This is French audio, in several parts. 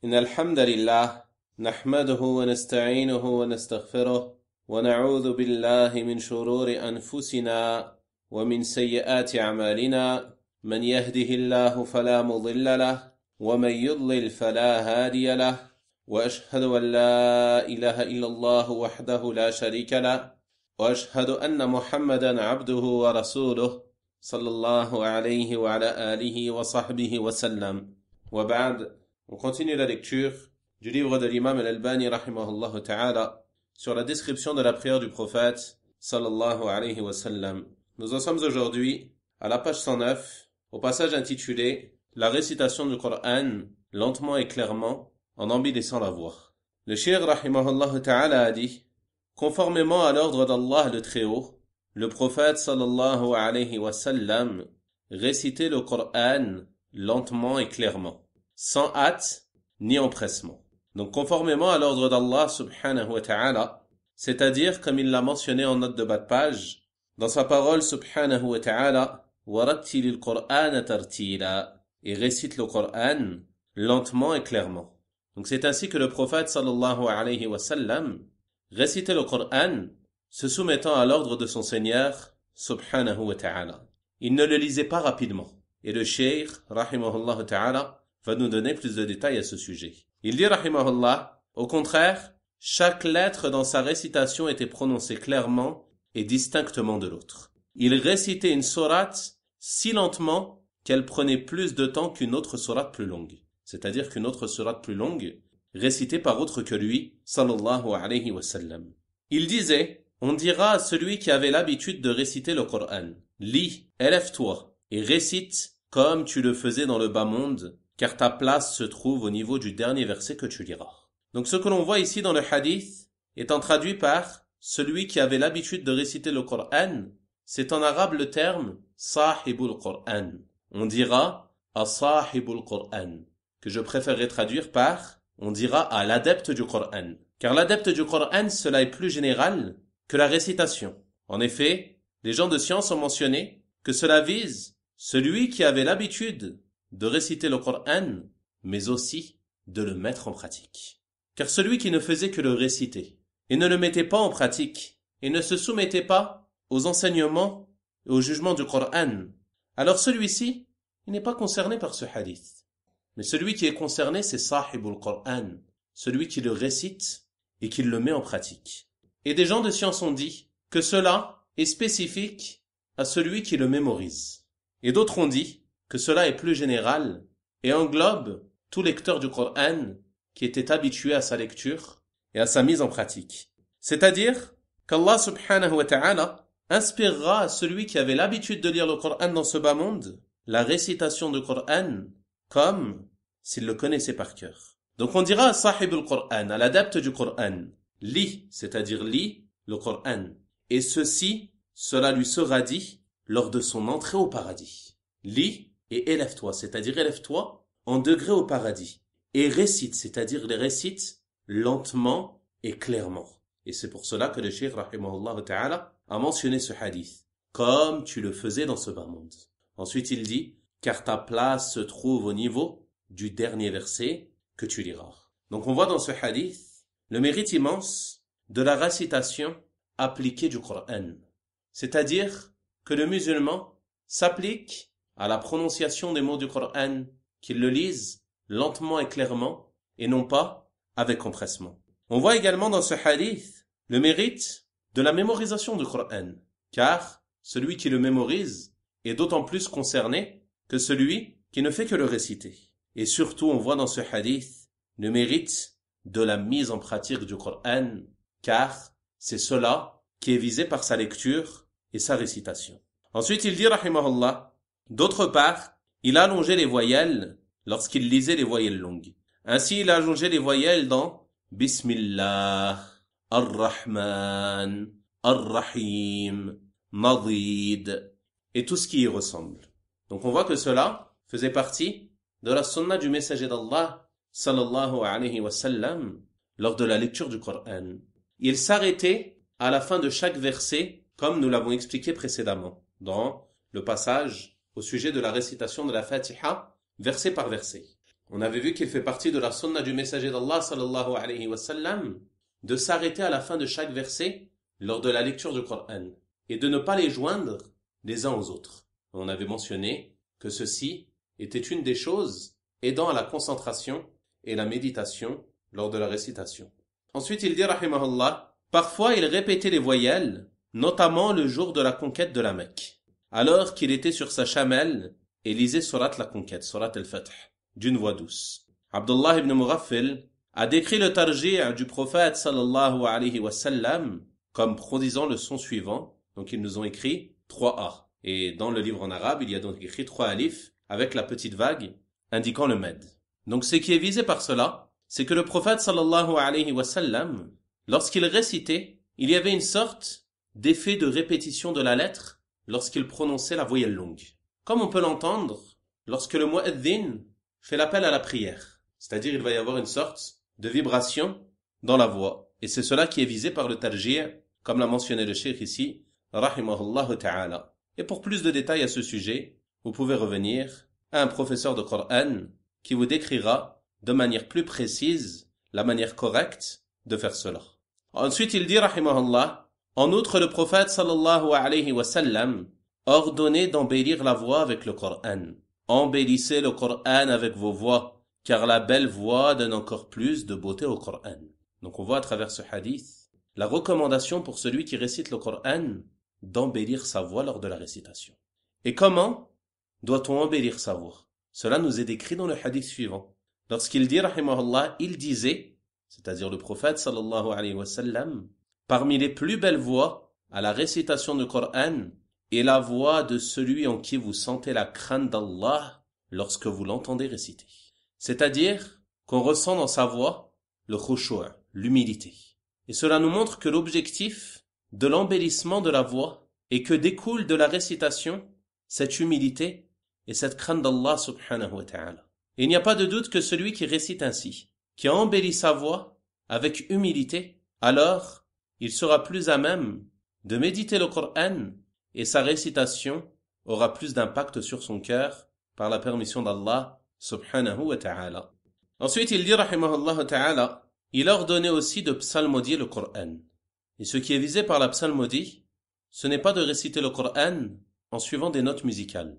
إن الحمد لله نحمده ونستعينه ونستغفره ونعوذ بالله من شرور أنفسنا ومن سيئات أعمالنا من يهده الله فلا مضل له ومن يضلل فلا هادي له وأشهد أن لا إله إلا الله وحده لا شريك له وأشهد أن محمدا عبده ورسوله صلى الله عليه وعلى آله وصحبه وسلم وبعد. On continue la lecture du livre de l'imam al-Albani rahimahullah ta'ala sur la description de la prière du prophète sallallahu alayhi wa sallam. Nous en sommes aujourd'hui à la page 109 au passage intitulé La récitation du Coran lentement et clairement en embellissant la voix. Le cheikh rahimahullah ta'ala a dit: conformément à l'ordre d'Allah le Très-Haut, le prophète sallallahu alayhi wa sallam récitait le Coran lentement et clairement, sans hâte ni empressement. Donc conformément à l'ordre d'Allah subhanahu wa ta'ala, c'est-à-dire comme il l'a mentionné en note de bas de page, dans sa parole subhanahu wa ta'ala, وَرَتِّلِ الْقُرْآنَ تَرْتِيلًا, et récite le Coran lentement et clairement. Donc c'est ainsi que le prophète sallallahu alayhi wa sallam récitait le Coran se soumettant à l'ordre de son Seigneur subhanahu wa ta'ala. Il ne le lisait pas rapidement. Et le cheikh rahimahullah ta'ala va nous donner plus de détails à ce sujet. Il dit rahimahullah, au contraire, chaque lettre dans sa récitation était prononcée clairement et distinctement de l'autre. Il récitait une sourate si lentement qu'elle prenait plus de temps qu'une autre sourate plus longue. C'est-à-dire qu'une autre sourate plus longue, récitée par autre que lui, sallallahu alayhi wa sallam. Il disait, on dira à celui qui avait l'habitude de réciter le Coran, lis, élève-toi et récite comme tu le faisais dans le bas monde, car ta place se trouve au niveau du dernier verset que tu liras. Donc ce que l'on voit ici dans le hadith étant traduit par celui qui avait l'habitude de réciter le Coran, c'est en arabe le terme sahibul Coran. On dira à sahibul Coran, que je préférerais traduire par on dira à l'adepte du Coran. Car l'adepte du Coran, cela est plus général que la récitation. En effet, les gens de science ont mentionné que cela vise celui qui avait l'habitude de réciter le Coran, mais aussi de le mettre en pratique. Car celui qui ne faisait que le réciter, et ne le mettait pas en pratique, et ne se soumettait pas aux enseignements et au jugement du Coran, alors celui-ci, il n'est pas concerné par ce hadith. Mais celui qui est concerné, c'est Sahibul Coran, celui qui le récite et qui le met en pratique. Et des gens de science ont dit que cela est spécifique à celui qui le mémorise. Et d'autres ont dit que cela est plus général et englobe tout lecteur du Coran qui était habitué à sa lecture et à sa mise en pratique. C'est-à-dire qu'Allah subhanahu wa ta'ala inspirera à celui qui avait l'habitude de lire le Coran dans ce bas monde la récitation du Coran comme s'il le connaissait par cœur. Donc on dira à Sahib al-Qur'an, à l'adepte du Coran, lis, c'est-à-dire lis le Coran. Et cela lui sera dit lors de son entrée au paradis. Lis et élève-toi, c'est-à-dire élève-toi en degré au paradis. Et récite, c'est-à-dire les récite lentement et clairement. Et c'est pour cela que le cheikh rahimahullah ta'ala a mentionné ce hadith, comme tu le faisais dans ce bas monde. Ensuite il dit, car ta place se trouve au niveau du dernier verset que tu liras. Donc on voit dans ce hadith le mérite immense de la récitation appliquée du Coran. C'est-à-dire que le musulman s'applique à la prononciation des mots du Coran, qu'il le lise lentement et clairement, et non pas avec empressement. On voit également dans ce hadith le mérite de la mémorisation du Coran, car celui qui le mémorise est d'autant plus concerné que celui qui ne fait que le réciter. Et surtout, on voit dans ce hadith le mérite de la mise en pratique du Coran, car c'est cela qui est visé par sa lecture et sa récitation. Ensuite, il dit, rahimahullah, d'autre part, il a allongé les voyelles lorsqu'il lisait les voyelles longues. Ainsi, il a allongé les voyelles dans Bismillah, Ar-Rahman, Ar-Rahim, Nadid, et tout ce qui y ressemble. Donc on voit que cela faisait partie de la sunna du messager d'Allah, sallallahu alayhi wa sallam, lors de la lecture du Coran. Il s'arrêtait à la fin de chaque verset, comme nous l'avons expliqué précédemment, dans le passage au sujet de la récitation de la Fatiha, verset par verset. On avait vu qu'il fait partie de la sunna du messager d'Allah sallallahu alayhi wa sallam de s'arrêter à la fin de chaque verset lors de la lecture du Coran et de ne pas les joindre les uns aux autres. On avait mentionné que ceci était une des choses aidant à la concentration et la méditation lors de la récitation. Ensuite, il dit, rahimahullah, parfois il répétait les voyelles, notamment le jour de la conquête de la Mecque, alors qu'il était sur sa chamelle et lisait Surat la conquête, Surat al-Fath, d'une voix douce. Abdullah ibn Mughaffil a décrit le tarji' du prophète sallallahu alayhi wa sallam comme produisant le son suivant. Donc ils nous ont écrit 3 A. Et dans le livre en arabe, il y a donc écrit 3 alifs avec la petite vague indiquant le med. Donc ce qui est visé par cela, c'est que le prophète sallallahu alayhi wa sallam, lorsqu'il récitait, il y avait une sorte d'effet de répétition de la lettre lorsqu'il prononçait la voyelle longue. Comme on peut l'entendre lorsque le mu'adhin fait l'appel à la prière. C'est-à-dire il va y avoir une sorte de vibration dans la voix. Et c'est cela qui est visé par le tarji', comme l'a mentionné le cheikh ici, rahimahullah ta'ala. Et pour plus de détails à ce sujet, vous pouvez revenir à un professeur de Coran qui vous décrira de manière plus précise la manière correcte de faire cela. Ensuite, il dit, rahimahullah, en outre, le prophète sallallahu alayhi wa sallam ordonnait d'embellir la voix avec le Coran. Embellissez le Coran avec vos voix, car la belle voix donne encore plus de beauté au Coran. Donc on voit à travers ce hadith la recommandation pour celui qui récite le Coran d'embellir sa voix lors de la récitation. Et comment doit-on embellir sa voix? Cela nous est décrit dans le hadith suivant. Lorsqu'il dit, rahimahullah, il disait, c'est-à-dire le prophète sallallahu alayhi wa sallam, parmi les plus belles voix à la récitation du Coran est la voix de celui en qui vous sentez la crainte d'Allah lorsque vous l'entendez réciter. C'est-à-dire qu'on ressent dans sa voix le khushu', l'humilité. Et cela nous montre que l'objectif de l'embellissement de la voix est que découle de la récitation cette humilité et cette crainte d'Allah subhanahu wa ta'ala. Et il n'y a pas de doute que celui qui récite ainsi, qui embellit sa voix avec humilité, alors il sera plus à même de méditer le Coran et sa récitation aura plus d'impact sur son cœur par la permission d'Allah subhanahu wa ta'ala. Ensuite, il dit, rahimahullah ta'ala, il ordonnait aussi de psalmodier le Coran. Et ce qui est visé par la psalmodie, ce n'est pas de réciter le Coran en suivant des notes musicales.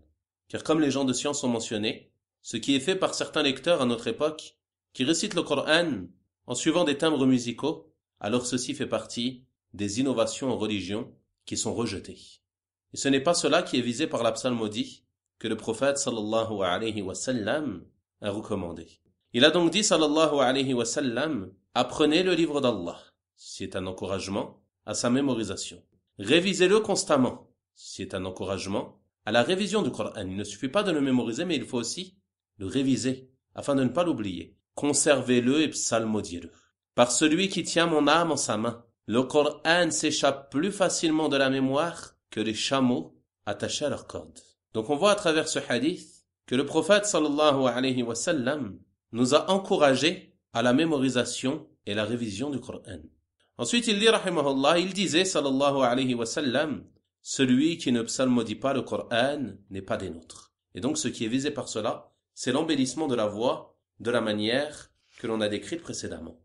Car comme les gens de science ont mentionné, ce qui est fait par certains lecteurs à notre époque, qui récitent le Coran en suivant des timbres musicaux, alors ceci fait partie des innovations en religion qui sont rejetées. Et ce n'est pas cela qui est visé par la psalmodie que le prophète sallallahu alayhi wa sallam a recommandé. Il a donc dit sallallahu alayhi wa sallam, apprenez le livre d'Allah. Ceci est un encouragement à sa mémorisation. Révisez-le constamment. Ceci est un encouragement à la révision du Coran. Il ne suffit pas de le mémoriser, mais il faut aussi le réviser afin de ne pas l'oublier. Conservez-le et psalmodiez-le. Par celui qui tient mon âme en sa main, le Coran s'échappe plus facilement de la mémoire que les chameaux attachés à leurs cordes. Donc on voit à travers ce hadith que le prophète sallallahu alayhi wa sallam nous a encouragés à la mémorisation et la révision du Coran. Ensuite il dit rahimahullah, il disait sallallahu alayhi wa sallam, celui qui ne psalmodie pas le Coran n'est pas des nôtres. Et donc ce qui est visé par cela, c'est l'embellissement de la voix de la manière que l'on a décrite précédemment.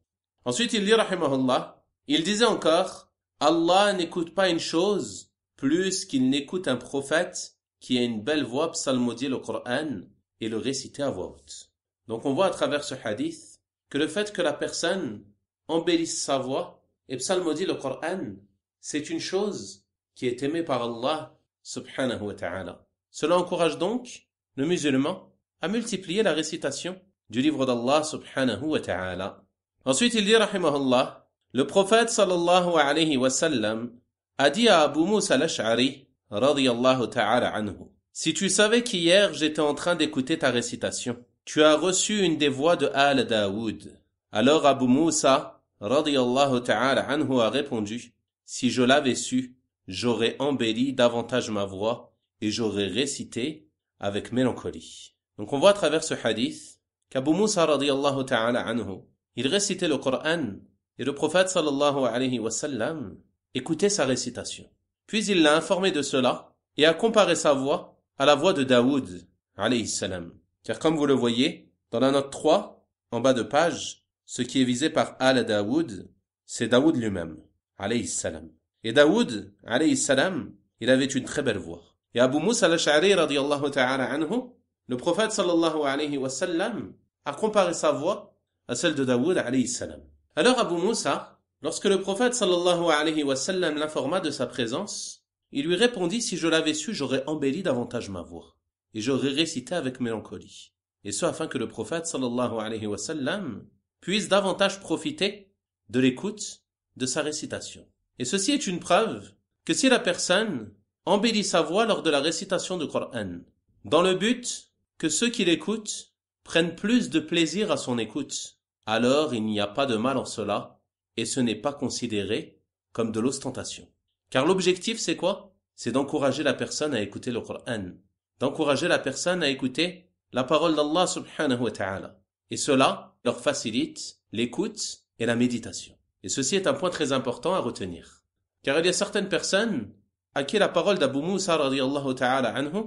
Ensuite il dit rahimahullah, il disait encore, Allah n'écoute pas une chose plus qu'il n'écoute un prophète qui a une belle voix psalmodier le Coran et le réciter à voix haute. Donc on voit à travers ce hadith que le fait que la personne embellisse sa voix et psalmodie le Coran, c'est une chose qui est aimée par Allah subhanahu wa ta'ala. Cela encourage donc le musulman à multiplier la récitation du livre d'Allah subhanahu wa ta'ala. Ensuite il dit rahimahullah, le prophète sallallahu alayhi wa sallam a dit à Abu Musa al-Ash'ari radiyallahu ta'ala anhu, si tu savais qu'hier j'étais en train d'écouter ta récitation, tu as reçu une des voix de Al Daoud. Alors Abu Musa radiyallahu ta'ala anhu a répondu, si je l'avais su, j'aurais embelli davantage ma voix et j'aurais récité avec mélancolie. Donc on voit à travers ce hadith qu'Abu Musa radiyallahu ta'ala anhu, il récitait le Coran et le prophète sallallahu alayhi wa sallam écoutait sa récitation. Puis il l'a informé de cela et a comparé sa voix à la voix de Daoud alayhi salam. Car comme vous le voyez, Dans la note 3, en bas de page, ce qui est visé par Al-Daoud, c'est Daoud lui-même, alayhi salam. Et Daoud, alayhi salam, il avait une très belle voix. Et Abu Musa al-Ash'ari, radiyallahu ta'ala anhu, le prophète sallallahu alayhi wa sallam, a comparé sa voix à celle de Daoud, alayhi salam. Alors Abu Musa, lorsque le prophète sallallahu alayhi wa sallam l'informa de sa présence, il lui répondit: si je l'avais su, j'aurais embelli davantage ma voix, et j'aurais récité avec mélancolie. Et ce afin que le prophète sallallahu alayhi wa sallam puisse davantage profiter de l'écoute de sa récitation. Et ceci est une preuve que si la personne embellit sa voix lors de la récitation du Coran, dans le but que ceux qui l'écoutent prennent plus de plaisir à son écoute, alors il n'y a pas de mal en cela, et ce n'est pas considéré comme de l'ostentation. Car l'objectif c'est quoi? C'est d'encourager la personne à écouter le Coran, d'encourager la personne à écouter la parole d'Allah subhanahu wa ta'ala. Et cela leur facilite l'écoute et la méditation. Et ceci est un point très important à retenir. Car il y a certaines personnes à qui la parole d'Abu Musa radiyallahu ta'ala anhu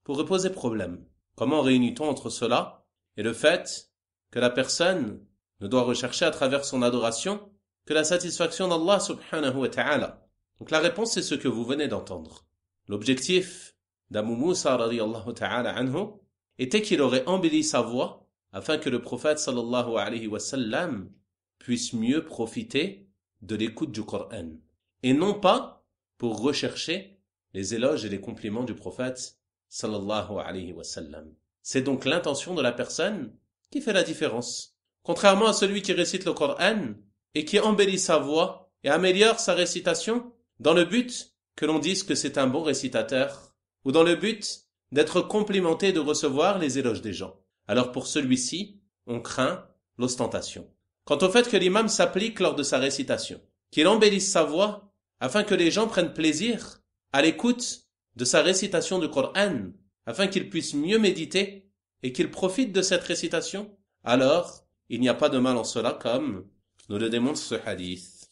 pourrait poser problème. Comment réunit-on entre cela et le fait que la personne ne doit rechercher à travers son adoration que la satisfaction d'Allah subhanahu wa ta'ala? Donc la réponse c'est ce que vous venez d'entendre. L'objectif d'Abu Musa radiyallahu ta'ala anhu était qu'il aurait embelli sa voix afin que le prophète sallallahu alayhi wa sallam puisse mieux profiter de l'écoute du Coran, et non pas pour rechercher les éloges et les compliments du prophète sallallahu alayhi wa sallam. C'est donc l'intention de la personne qui fait la différence. Contrairement à celui qui récite le Coran et qui embellit sa voix et améliore sa récitation dans le but que l'on dise que c'est un bon récitateur, ou dans le but d'être complimenté et de recevoir les éloges des gens. Alors pour celui-ci, on craint l'ostentation. Quant au fait que l'imam s'applique lors de sa récitation, qu'il embellisse sa voix afin que les gens prennent plaisir à l'écoute de sa récitation du Coran, afin qu'ils puissent mieux méditer et qu'ils profitent de cette récitation, alors il n'y a pas de mal en cela, comme nous le démontre ce hadith.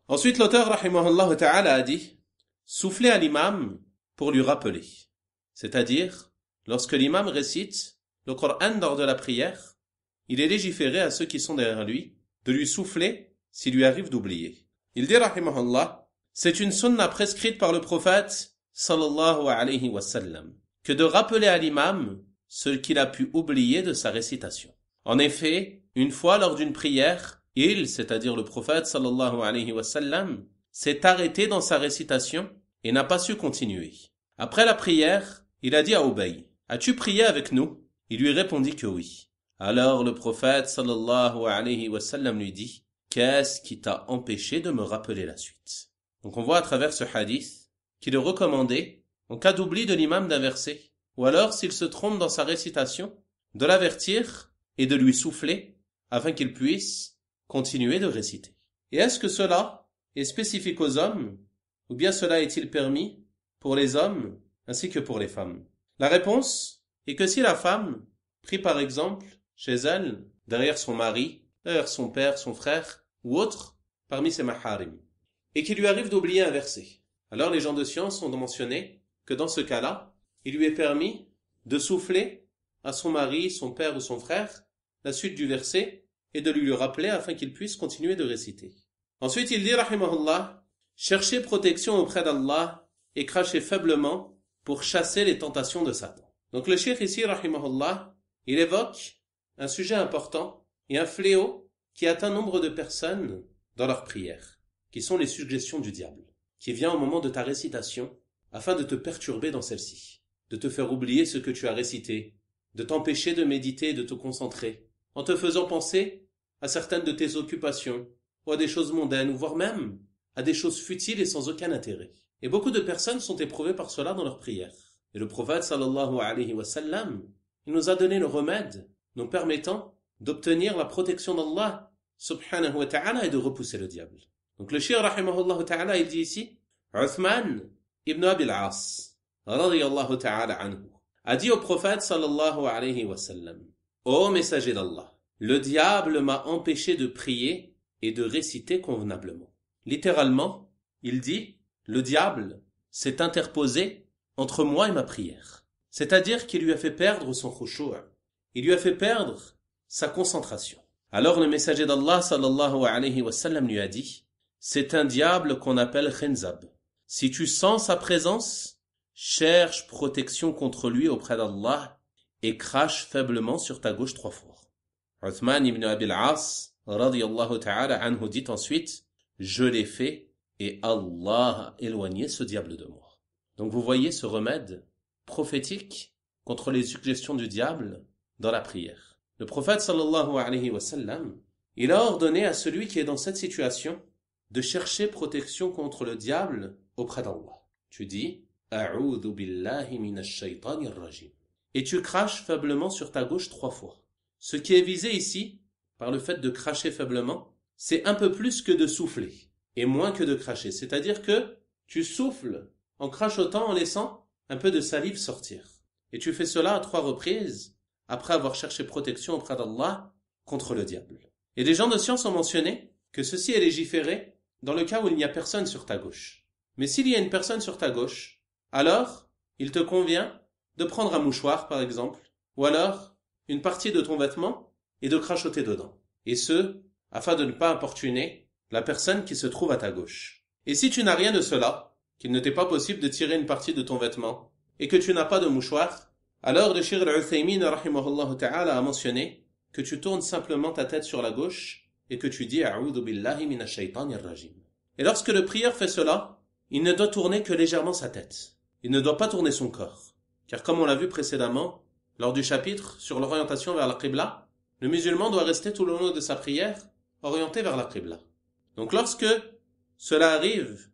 Ensuite, l'auteur rahimahullah ta'ala a dit: soufflez à l'imam pour lui rappeler. C'est-à-dire, lorsque l'imam récite le Coran lors de la prière, il est légiféré à ceux qui sont derrière lui de lui souffler s'il lui arrive d'oublier. Il dit rahimahullah: c'est une sunna prescrite par le prophète sallallahu alayhi wa sallam que de rappeler à l'imam ce qu'il a pu oublier de sa récitation. En effet, une fois lors d'une prière, il, c'est-à-dire le prophète sallallahu alayhi wa sallam, s'est arrêté dans sa récitation et n'a pas su continuer. Après la prière, il a dit à Ubay: as-tu prié avec nous? Il lui répondit que oui. Alors le prophète sallallahu alayhi wa sallam lui dit: qu'est-ce qui t'a empêché de me rappeler la suite? Donc on voit à travers ce hadith qu'il est recommandé, en cas d'oubli de l'imam d'un verset, ou alors s'il se trompe dans sa récitation, de l'avertir et de lui souffler afin qu'il puisse continuer de réciter. Et est-ce que cela est spécifique aux hommes, ou bien cela est-il permis pour les hommes ainsi que pour les femmes? La réponse est que si la femme prie par exemple chez elle, derrière son mari, derrière son père, son frère ou autre parmi ses maharim, et qu'il lui arrive d'oublier un verset, alors les gens de science ont mentionné que dans ce cas-là, il lui est permis de souffler à son mari, son père ou son frère la suite du verset et de lui le rappeler afin qu'il puisse continuer de réciter. Ensuite, il dit rahimahullah: cherchez protection auprès d'Allah et crachez faiblement pour chasser les tentations de Satan. Donc le cheikh ici rahimahullah, il évoque un sujet important et un fléau qui atteint nombre de personnes dans leur prière, qui sont les suggestions du diable, qui vient au moment de ta récitation afin de te perturber dans celle-ci, de te faire oublier ce que tu as récité, de t'empêcher de méditer et de te concentrer, en te faisant penser à certaines de tes occupations, ou à des choses mondaines, ou voire même à des choses futiles et sans aucun intérêt. Et beaucoup de personnes sont éprouvées par cela dans leur prière. Et le prophète sallallahu alayhi wa sallam, il nous a donné le remède nous permettant d'obtenir la protection d'Allah subhanahu wa ta'ala et de repousser le diable. Donc le cheikh rahimahullah ta'ala, il dit ici: Uthman ibn Abil As radiyallahu ta'ala anhu a dit au prophète sallallahu alayhi wa sallam: ô messager d'Allah, le diable m'a empêché de prier et de réciter convenablement. Littéralement, il dit: le diable s'est interposé entre moi et ma prière. C'est-à-dire qu'il lui a fait perdre son khushu'. il lui a fait perdre sa concentration. Alors le messager d'Allah sallallahu alayhi wa sallam lui a dit, c'est un diable qu'on appelle Khinzab. Si tu sens sa présence, cherche protection contre lui auprès d'Allah et crache faiblement sur ta gauche 3 fois. Uthman ibn Abi al-As radiyallahu ta'ala anhu dit ensuite, je l'ai fait et Allah a éloigné ce diable de moi. Donc vous voyez ce remède prophétique contre les suggestions du diable dans la prière. Le prophète sallallahu alayhi wa sallam, il a ordonné à celui qui est dans cette situation de chercher protection contre le diable auprès d'Allah. Tu dis A'udhu billahi minash shaytanir rajim. Et tu craches faiblement sur ta gauche 3 fois. Ce qui est visé ici, par le fait de cracher faiblement, c'est un peu plus que de souffler, et moins que de cracher. C'est-à-dire que tu souffles en crachotant, en laissant un peu de salive sortir. Et tu fais cela à 3 reprises, après avoir cherché protection auprès d'Allah contre le diable. Et des gens de science ont mentionné que ceci est légiféré dans le cas où il n'y a personne sur ta gauche. Mais s'il y a une personne sur ta gauche, alors il te convient de prendre un mouchoir par exemple, ou alors une partie de ton vêtement et de crachoter dedans. Et ce, afin de ne pas importuner la personne qui se trouve à ta gauche. Et si tu n'as rien de cela, qu'il ne t'est pas possible de tirer une partie de ton vêtement, et que tu n'as pas de mouchoir, alors le Cheikh al-Uthaymin rahimahullah ta'ala a mentionné que tu tournes simplement ta tête sur la gauche et que tu dis A'udhu billahi minash shaytanir rajim. Et lorsque le prieur fait cela, il ne doit tourner que légèrement sa tête. Il ne doit pas tourner son corps. Car comme on l'a vu précédemment, lors du chapitre sur l'orientation vers la Qibla, le musulman doit rester tout le long de sa prière orienté vers la Qibla. Donc lorsque cela arrive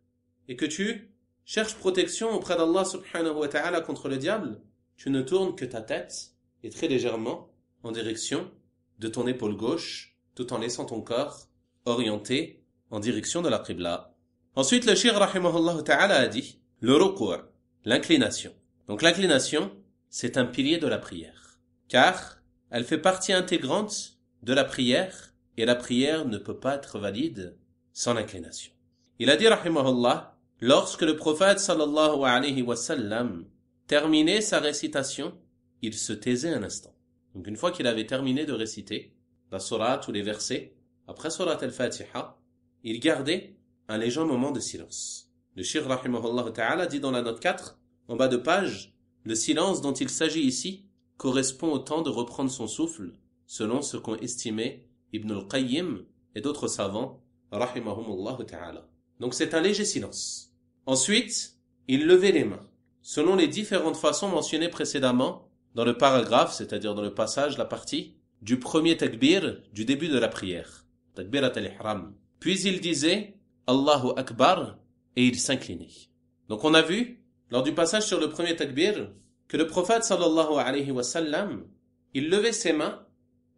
et que tu cherches protection auprès d'Allah subhanahu wa ta'ala contre le diable, tu ne tournes que ta tête et très légèrement en direction de ton épaule gauche tout en laissant ton corps orienté en direction de la Qibla. Ensuite le Cheikh rahimahullah ta'ala a dit le ruku', l'inclination. Donc l'inclination, c'est un pilier de la prière, car elle fait partie intégrante de la prière et la prière ne peut pas être valide sans l'inclination. Il a dit rahimahullah, lorsque le prophète sallallahu alayhi wa sallam terminait sa récitation, il se taisait un instant. Donc une fois qu'il avait terminé de réciter la sourate ou les versets, après sourate al-Fatiha, il gardait un léger moment de silence. Le Cheikh rahimahullah ta'ala dit dans la note 4, en bas de page, le silence dont il s'agit ici correspond au temps de reprendre son souffle, selon ce qu'ont estimé Ibn al-Qayyim et d'autres savants, rahimahumullah ta'ala. Donc c'est un léger silence. Ensuite, il levait les mains, selon les différentes façons mentionnées précédemment dans le paragraphe, c'est-à-dire dans le passage, la partie du premier takbir du début de la prière, takbirat al-ihram. Puis il disait Allahu Akbar et il s'inclinait. Donc on a vu, lors du passage sur le premier takbir, que le prophète sallallahu alayhi wa sallam, il levait ses mains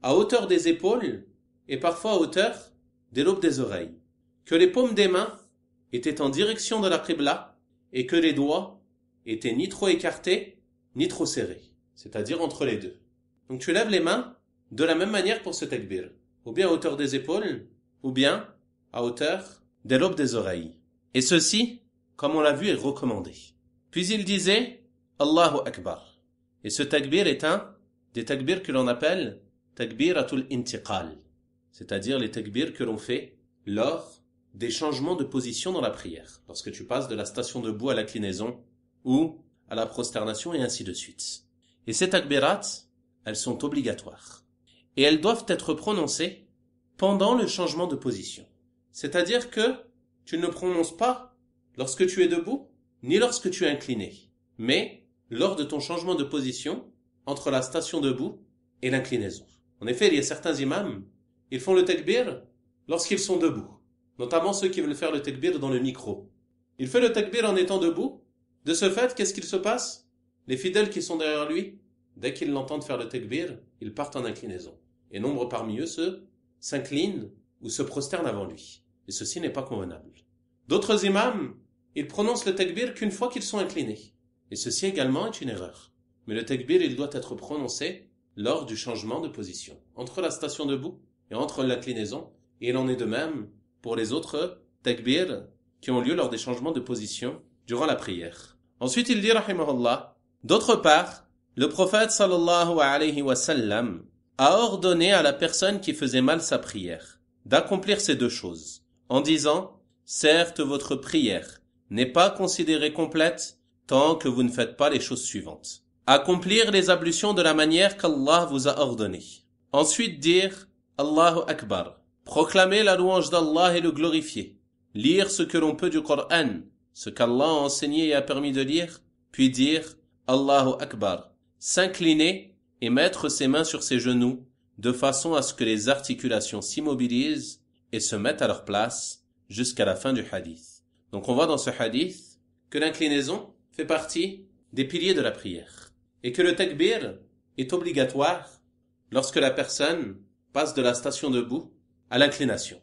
à hauteur des épaules et parfois à hauteur des lobes des oreilles. Que les paumes des mains étaient en direction de la Qibla et que les doigts étaient ni trop écartés ni trop serrés, c'est-à-dire entre les deux. Donc tu lèves les mains de la même manière pour ce takbir, ou bien à hauteur des épaules, ou bien à hauteur des lobes des oreilles. Et ceci, comme on l'a vu, est recommandé. Puis il disait Allahu Akbar. Et ce takbir est un des takbirs que l'on appelle takbiratul intiqal, c'est-à-dire les takbirs que l'on fait lors des changements de position dans la prière, lorsque tu passes de la station debout à l'inclinaison ou à la prosternation et ainsi de suite. Et ces takbirats, elles sont obligatoires. Et elles doivent être prononcées pendant le changement de position. C'est-à-dire que tu ne prononces pas lorsque tu es debout, ni lorsque tu es incliné, mais lors de ton changement de position entre la station debout et l'inclinaison. En effet, il y a certains imams, ils font le takbir lorsqu'ils sont debout, notamment ceux qui veulent faire le takbir dans le micro. Il fait le takbir en étant debout. De ce fait, qu'est-ce qu'il se passe? Les fidèles qui sont derrière lui, dès qu'ils l'entendent faire le takbir, ils partent en inclinaison. Et nombre parmi eux s'inclinent ou se prosternent avant lui. Et ceci n'est pas convenable. D'autres imams, ils prononcent le takbir qu'une fois qu'ils sont inclinés. Et ceci également est une erreur. Mais le takbir, il doit être prononcé lors du changement de position, entre la station debout et entre l'inclinaison. Et il en est de même pour les autres takbir qui ont lieu lors des changements de position durant la prière. Ensuite, il dit, rahimahullah, d'autre part, Le prophète sallallahu alayhi wa sallam a ordonné à la personne qui faisait mal sa prière d'accomplir ces deux choses, en disant « Certes, votre prière n'est pas considérée complète tant que vous ne faites pas les choses suivantes. Accomplir les ablutions de la manière qu'Allah vous a ordonné. Ensuite dire « Allahu Akbar ». Proclamer la louange d'Allah et le glorifier. Lire ce que l'on peut du Coran, ce qu'Allah a enseigné et a permis de lire, puis dire « Allahu Akbar ». S'incliner et mettre ses mains sur ses genoux de façon à ce que les articulations s'immobilisent et se mettent à leur place jusqu'à la fin du hadith. Donc on voit dans ce hadith que l'inclinaison fait partie des piliers de la prière et que le takbir est obligatoire lorsque la personne passe de la station debout à l'inclination.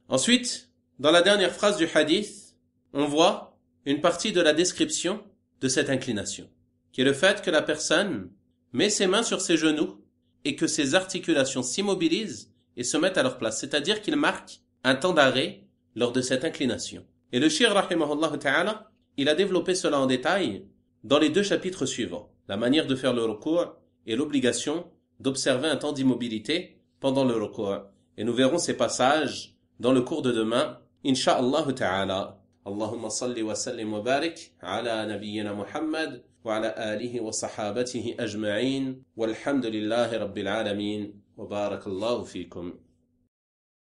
Ensuite, dans la dernière phrase du hadith, on voit une partie de la description de cette inclination, qui est le fait que la personne met ses mains sur ses genoux et que ses articulations s'immobilisent et se mettent à leur place, c'est-à-dire qu'il marque un temps d'arrêt lors de cette inclination. Et le Cheikh rahimahullah ta'ala, il a développé cela en détail dans les 2 chapitres suivants, la manière de faire le ruku' et l'obligation d'observer un temps d'immobilité pendant le ruku'. Et nous verrons ces passages dans le cours de demain, insha'Allah ta'ala. Allahumma salli wa sallim wa barik ala nabiyyina Muhammad wa ala alihi wa sahabatihi ajma'in walhamdulillahi rabbil alamin wa barakallahu fikum.